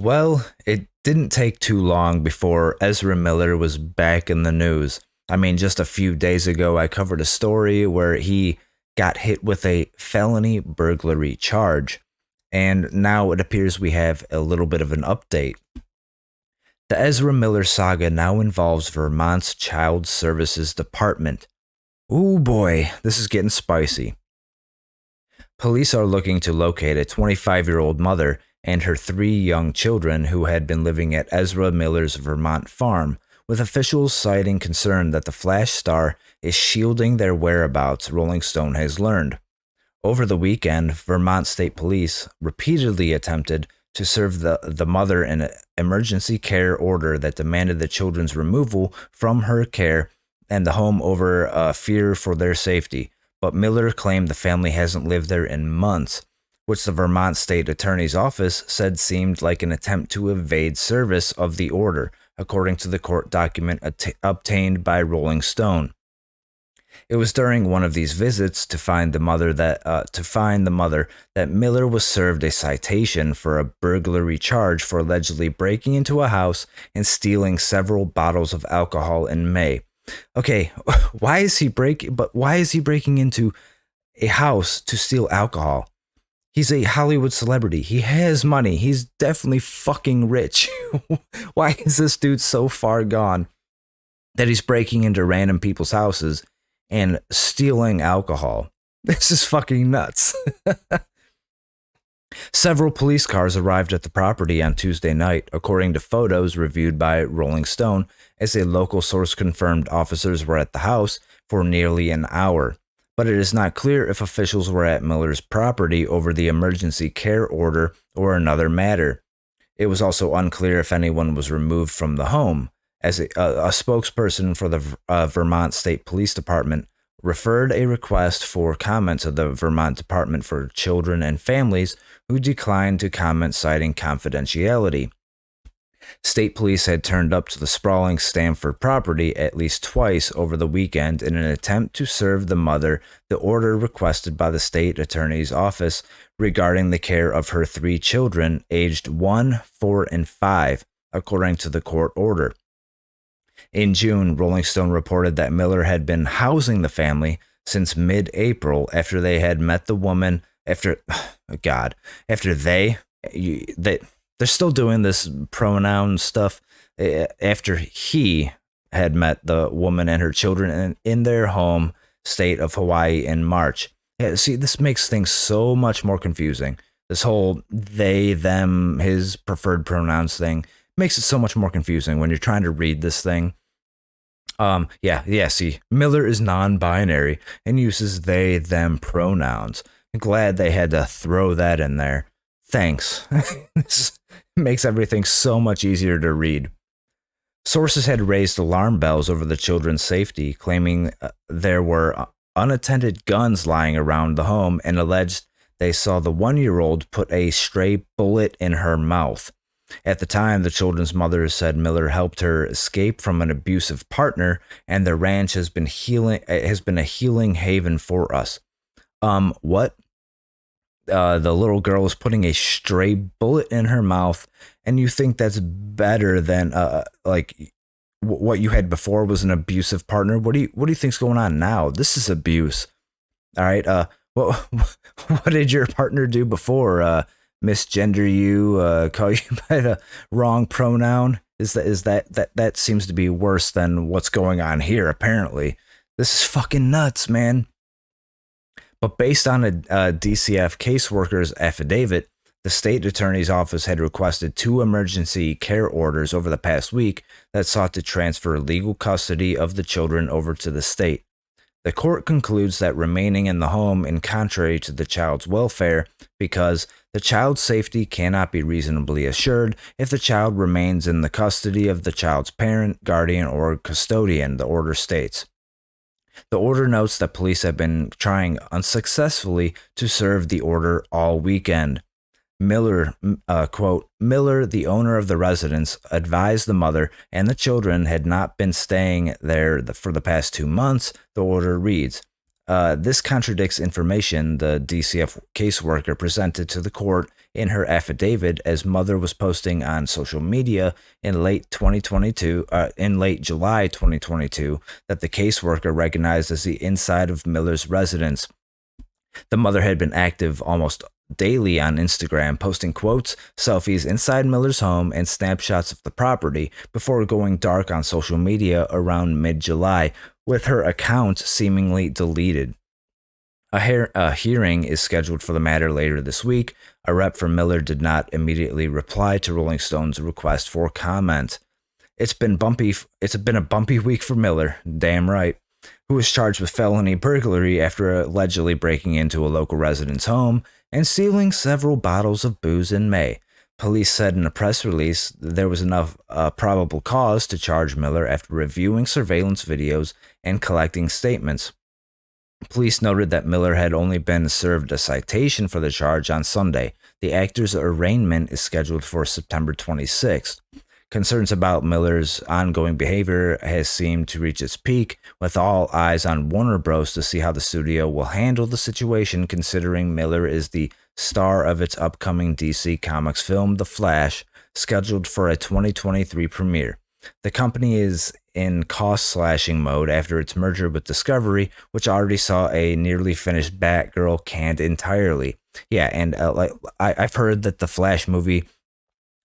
Well, it didn't take too long before Ezra Miller was back in the news. I mean, just a few days ago, I covered a story where he got hit with a felony burglary charge. And now it appears we have a little bit of an update. The Ezra Miller saga now involves Vermont's Child Services Department. Ooh boy, this is getting spicy. Police are looking to locate a 25-year-old mother and her three young children who had been living at Ezra Miller's Vermont farm, with officials citing concern that the Flash star is shielding their whereabouts, Rolling Stone has learned. Over the weekend, Vermont State Police repeatedly attempted to serve the mother an emergency care order that demanded the children's removal from her care and the home over fear for their safety. But Miller claimed the family hasn't lived there in months, which the Vermont State Attorney's Office said seemed like an attempt to evade service of the order, according to the court document obtained by Rolling Stone. It was during one of these visits to find the mother that Miller was served a citation for a burglary charge for allegedly breaking into a house and stealing several bottles of alcohol in May. Okay, why is he breaking into a house to steal alcohol? He's a Hollywood celebrity. He has money. He's definitely fucking rich. Why is this dude so far gone that he's breaking into random people's houses and stealing alcohol? This is fucking nuts. Several police cars arrived at the property on Tuesday night, according to photos reviewed by Rolling Stone, as a local source confirmed officers were at the house for nearly an hour. But it is not clear if officials were at Miller's property over the emergency care order or another matter. It was also unclear if anyone was removed from the home, as a spokesperson for the Vermont State Police Department referred a request for comment to the Vermont Department for Children and Families, who declined to comment, citing confidentiality. State police had turned up to the sprawling Stamford property at least twice over the weekend in an attempt to serve the mother the order requested by the state attorney's office regarding the care of her three children aged 1, 4, and 5, according to the court order. In June, Rolling Stone reported that Miller had been housing the family since mid-April after they had met the woman they're still doing this pronoun stuff after he had met the woman and her children in their home state of Hawaii in March. Yeah, see, this makes things so much more confusing. This whole they, them, his preferred pronouns thing makes it so much more confusing when you're trying to read this thing. See, Miller is non-binary and uses they, them pronouns. I'm glad they had to throw that in there. Thanks. This makes everything so much easier to read. Sources had raised alarm bells over the children's safety, claiming there were unattended guns lying around the home and alleged they saw the 1-year-old put a stray bullet in her mouth. At the time, the children's mother said Miller helped her escape from an abusive partner, and the ranch has been a healing haven for us. What? The little girl is putting a stray bullet in her mouth, and you think that's better than what you had before was an abusive partner? What do you think's going on now? This is abuse. All right. What did your partner do before? Misgender you, call you by the wrong pronoun? That seems to be worse than what's going on here, apparently. This is fucking nuts, man. But based on a DCF caseworker's affidavit, the state attorney's office had requested 2 emergency care orders over the past week that sought to transfer legal custody of the children over to the state. The court concludes that remaining in the home is contrary to the child's welfare because the child's safety cannot be reasonably assured if the child remains in the custody of the child's parent, guardian, or custodian, the order states. The order notes that police have been trying unsuccessfully to serve the order all weekend. Miller, quote, Miller, the owner of the residence, advised the mother and the children had not been staying there for the past 2 months, the order reads. This contradicts information the DCF caseworker presented to the court in her affidavit, as mother was posting on social media in late July 2022, that the caseworker recognized as the inside of Miller's residence. The mother had been active almost daily on Instagram, posting quotes, selfies inside Miller's home, and snapshots of the property before going dark on social media around mid July, with her account seemingly deleted. A hearing is scheduled for the matter later this week. A rep for Miller did not immediately reply to Rolling Stone's request for comment. It's been bumpy. It's been a bumpy week for Miller. Damn right. Who was charged with felony burglary after allegedly breaking into a local resident's home and stealing several bottles of booze in May. Police said in a press release there was enough probable cause to charge Miller after reviewing surveillance videos and collecting statements. Police noted that Miller had only been served a citation for the charge on Sunday. The actor's arraignment is scheduled for September 26th. Concerns about Miller's ongoing behavior has seemed to reach its peak, with all eyes on Warner Bros. To see how the studio will handle the situation, considering Miller is the star of its upcoming DC Comics film, The Flash, scheduled for a 2023 premiere. The company is in cost-slashing mode after its merger with Discovery, which already saw a nearly finished Batgirl canned entirely. Yeah, and I've heard that the Flash movie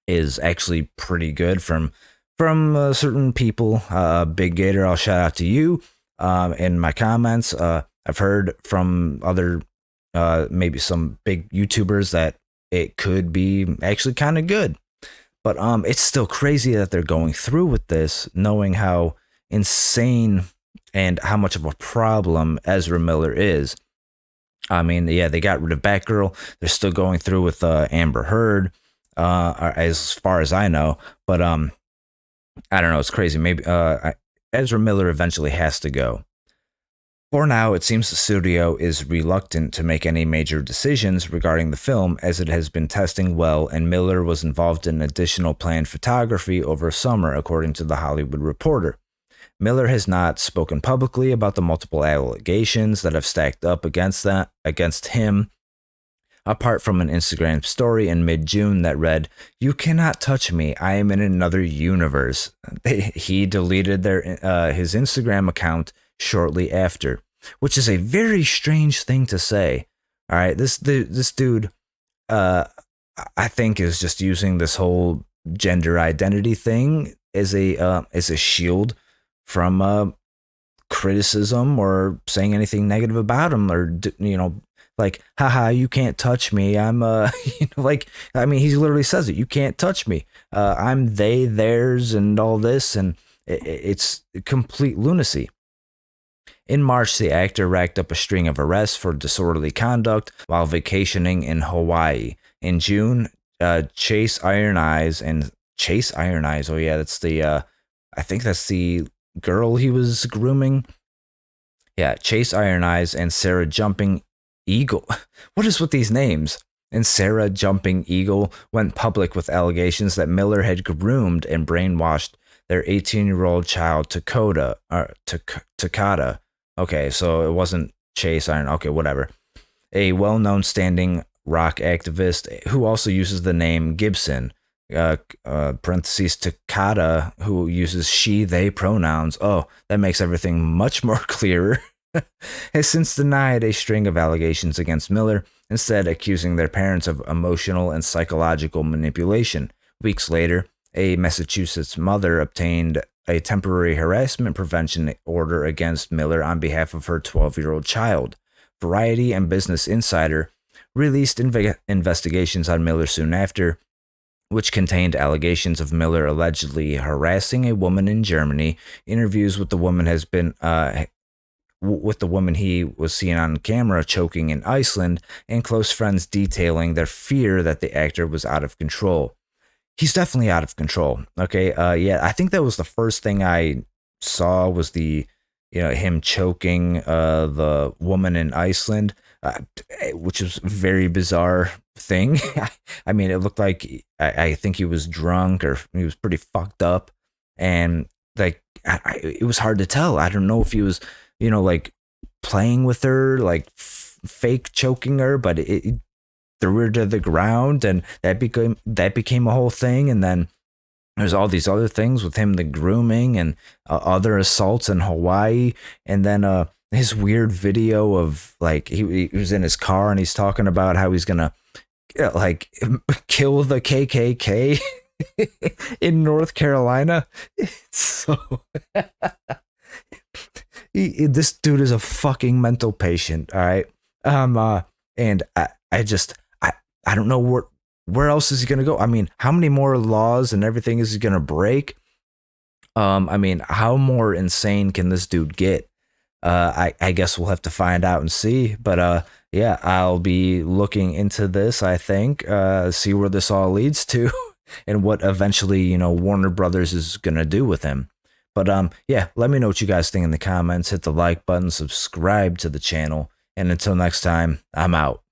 is actually pretty good from certain people. Big Gator, I'll shout out to you in my comments. I've heard from other maybe some big YouTubers that it could be actually kind of good. But it's still crazy that they're going through with this, knowing how insane and how much of a problem Ezra Miller is. I mean, yeah, they got rid of Batgirl. They're still going through with Amber Heard, as far as I know. But I don't know. It's crazy. Maybe Ezra Miller eventually has to go. For now, it seems the studio is reluctant to make any major decisions regarding the film, as it has been testing well, and Miller was involved in additional planned photography over summer, according to The Hollywood Reporter. Miller has not spoken publicly about the multiple allegations that have stacked up against him, apart from an Instagram story in mid-June that read, "You cannot touch me. I am in another universe." He deleted his Instagram account shortly after, which is a very strange thing to say. All right, this dude, I think, is just using this whole gender identity thing as a shield from criticism or saying anything negative about him, or like, haha, you can't touch me. I'm like, I mean, he literally says it. You can't touch me. I'm they, theirs, and all this, and it's complete lunacy. In March, the actor racked up a string of arrests for disorderly conduct while vacationing in Hawaii. In June, Chase Iron Eyes, oh yeah, that's the, I think that's the girl he was grooming. Yeah, Chase Iron Eyes and Sarah Jumping Eagle. What is with these names? And Sarah Jumping Eagle went public with allegations that Miller had groomed and brainwashed their 18-year-old child, Takata. Okay, so it wasn't Chase Iron. Okay, whatever. A well-known standing rock activist who also uses the name Gibson, parentheses Takata, who uses she, they pronouns. Oh, that makes everything much more clearer. Has since denied a string of allegations against Miller, instead accusing their parents of emotional and psychological manipulation. Weeks later, a Massachusetts mother obtained a temporary harassment prevention order against Miller on behalf of her 12-year-old child. Variety and Business Insider released investigations on Miller soon after, which contained allegations of Miller allegedly harassing a woman in Germany. Interviews with the woman he was seen on camera choking in Iceland, and close friends detailing their fear that the actor was out of control. He's definitely out of control. Okay. Yeah, I think that was the first thing I saw was him choking the woman in Iceland, which was a very bizarre thing. I mean, it looked like I think he was drunk or he was pretty fucked up, and like it was hard to tell. I don't know if he was like playing with her, like fake choking her, but threw her to the ground, and that became a whole thing. And then there's all these other things with him, the grooming and other assaults in Hawaii. And then his weird video of like he was in his car and he's talking about how he's gonna like kill the KKK in North Carolina. It's so this dude is a fucking mental patient. All right. And I don't know where else is he gonna go. I mean, how many more laws and everything is he gonna break? I mean, how more insane can this dude get? I guess we'll have to find out and see. But yeah, I'll be looking into this, I think, see where this all leads to and what eventually, Warner Brothers is gonna do with him. But yeah, let me know what you guys think in the comments. Hit the like button, subscribe to the channel, and until next time, I'm out.